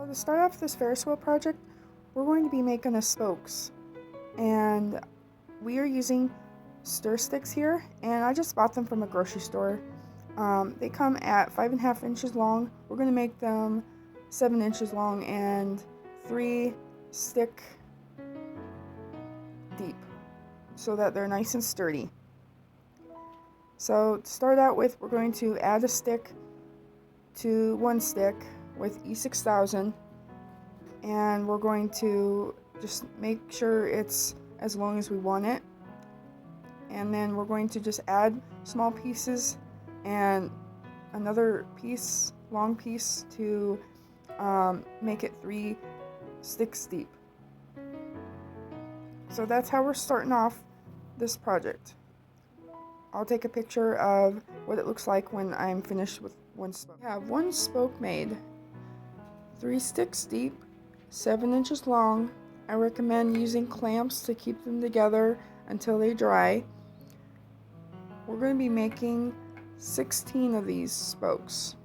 So to start off this Ferris wheel project, we're going to be making the spokes. And we are using stir sticks here, and I just bought them from a grocery store. They come at 5.5 inches long. We're going to make them 7 inches long and 3 stick deep so that they're nice and sturdy. So to start out with, we're going to add a stick to one stick with E6000, and we're going to just make sure it's as long as we want it, and then we're going to just add small pieces and another piece, long piece, to make it 3 sticks deep. So that's how we're starting off this project. I'll take a picture of what it looks like when I'm finished with one spoke. I have one spoke made, 3 sticks deep, 7 inches long. I recommend using clamps to keep them together until they dry. We're going to be making 16 of these spokes.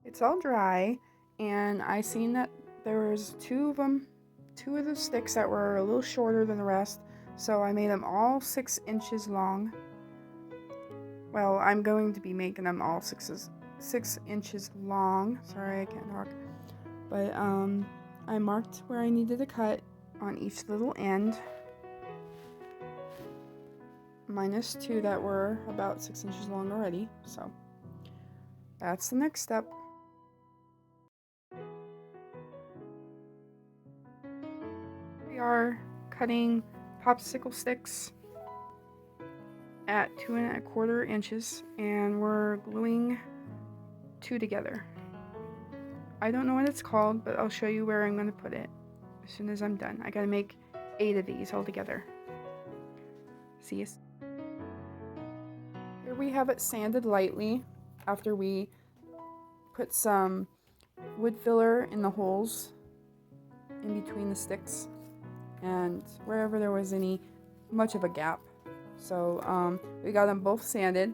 It's all dry, and I seen that there was two of the sticks that were a little shorter than the rest, so I made them all 6 inches long. Well, I'm going to be making them all 6 inches long. Sorry, I can't talk. But I marked where I needed to cut on each little end, minus 2 that were about 6 inches long already. So that's the next step. We are cutting popsicle sticks at 2¼ inches, and we're gluing 2 together. I don't know what it's called, but I'll show you where I'm going to put it as soon as I'm done. I gotta make 8 of these all together. See you. Here we have it sanded lightly after we put some wood filler in the holes in between the sticks and wherever there was much of a gap. So we got them both sanded,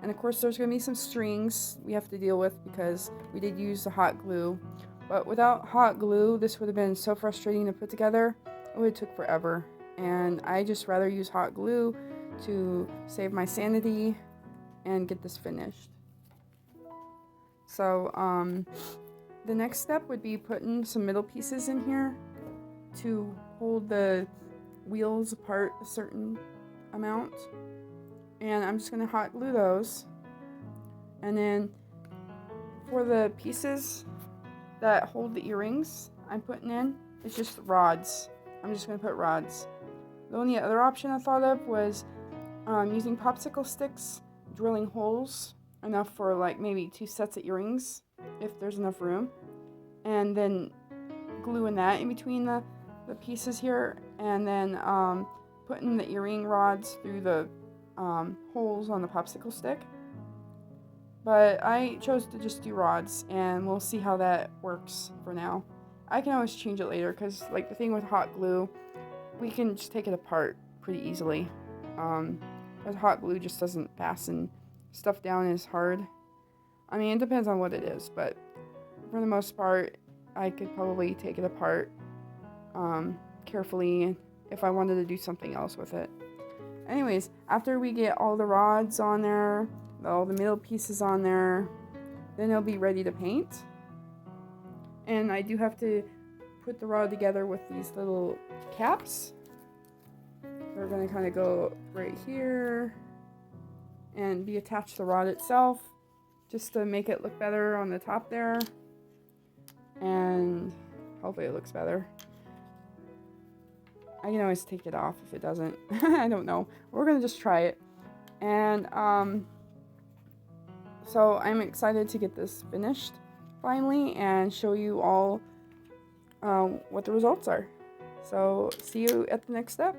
and of course there's going to be some strings we have to deal with because we did use the hot glue, but without hot glue this would have been so frustrating to put together. It would have took forever, and I just rather use hot glue to save my sanity and get this finished. So the next step would be putting some middle pieces in here to hold the wheels apart a certain amount, and I'm just going to hot glue those. And then for the pieces that hold the earrings I'm putting in, it's just rods. I'm just going to put rods. The only other option I thought of was using popsicle sticks, drilling holes enough for like maybe 2 sets of earrings if there's enough room, and then gluing that in between the pieces here, and then putting the earring rods through the holes on the popsicle stick. But I chose to just do rods, and we'll see how that works for now. I can always change it later, because like the thing with hot glue, we can just take it apart pretty easily. But hot glue just doesn't fasten stuff down as hard. I mean, it depends on what it is, but for the most part I could probably take it apart carefully if I wanted to do something else with it. Anyways, after we get all the rods on there, all the middle pieces on there, then it'll be ready to paint. And I do have to put the rod together with these little caps. They're going to kind of go right here and be attached to the rod itself, just to make it look better on the top there, and hopefully it looks better. I can always take it off if it doesn't. I don't know. We're going to just try it. And so I'm excited to get this finished finally and show you all what the results are. So see you at the next step.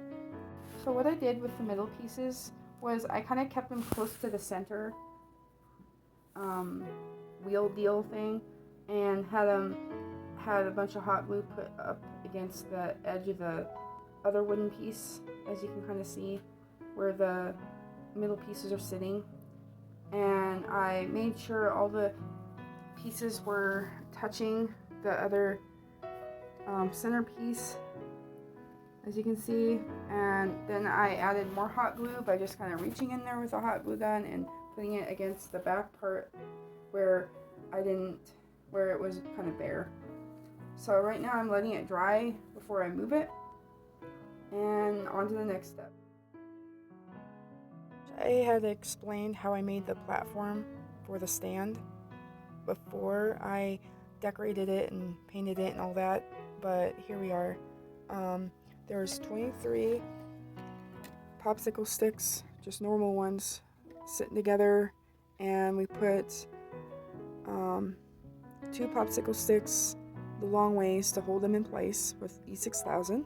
So what I did with the middle pieces was I kind of kept them close to the center wheel deal thing, and had a bunch of hot glue put up against the edge of the other wooden piece, as you can kind of see where the middle pieces are sitting. And I made sure all the pieces were touching the other centerpiece, as you can see. And then I added more hot glue by just kind of reaching in there with a hot glue gun and putting it against the back part where it was kind of bare. So right now I'm letting it dry before I move it, and on to the next step. I had explained how I made the platform for the stand before I decorated it and painted it and all that, but here we are. There's 23 popsicle sticks, just normal ones, sitting together, and we put 2 popsicle sticks the long ways to hold them in place with E6000.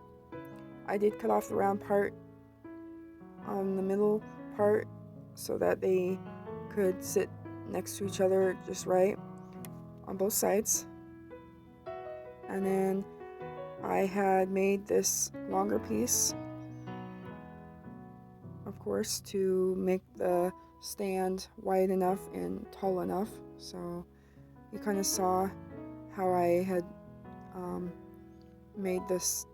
I did cut off the round part on the middle part so that they could sit next to each other just right on both sides. And then I had made this longer piece, of course, to make the stand wide enough and tall enough. So you kind of saw how I had made this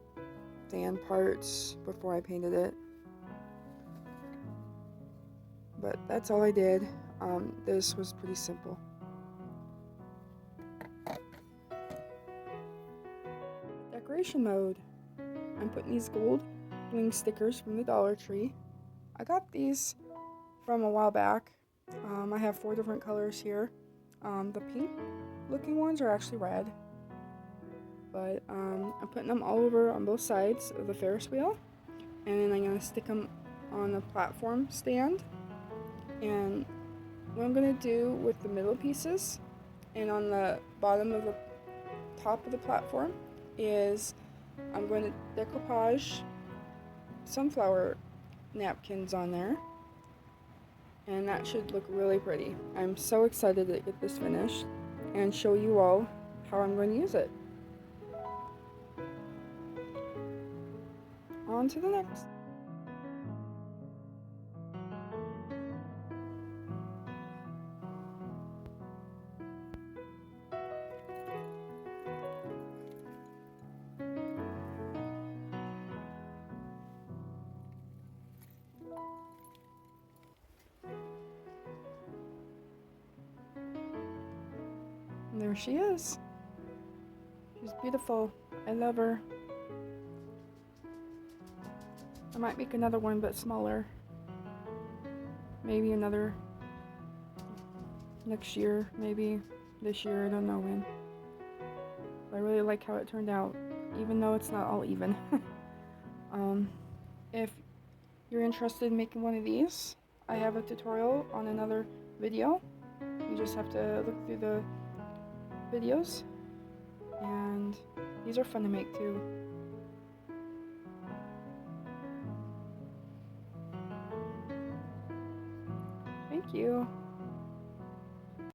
stand parts before I painted it. But that's all I did. This was pretty simple. Decoration mode. I'm putting these gold bling stickers from the Dollar Tree. I got these from a while back. I have 4 different colors here. The pink looking ones are actually red. But I'm putting them all over on both sides of the Ferris wheel. And then I'm going to stick them on the platform stand. And what I'm going to do with the middle pieces and on the bottom of the top of the platform is I'm going to decoupage sunflower napkins on there, and that should look really pretty. I'm so excited to get this finished and show you all how I'm going to use it. On to the next. And there she is. She's beautiful. I love her. I might make another one, but smaller. Maybe another next year, maybe this year, I don't know when. But I really like how it turned out, even though it's not all even. If you're interested in making one of these, I have a tutorial on another video. You just have to look through the videos, and these are fun to make too. Thank you.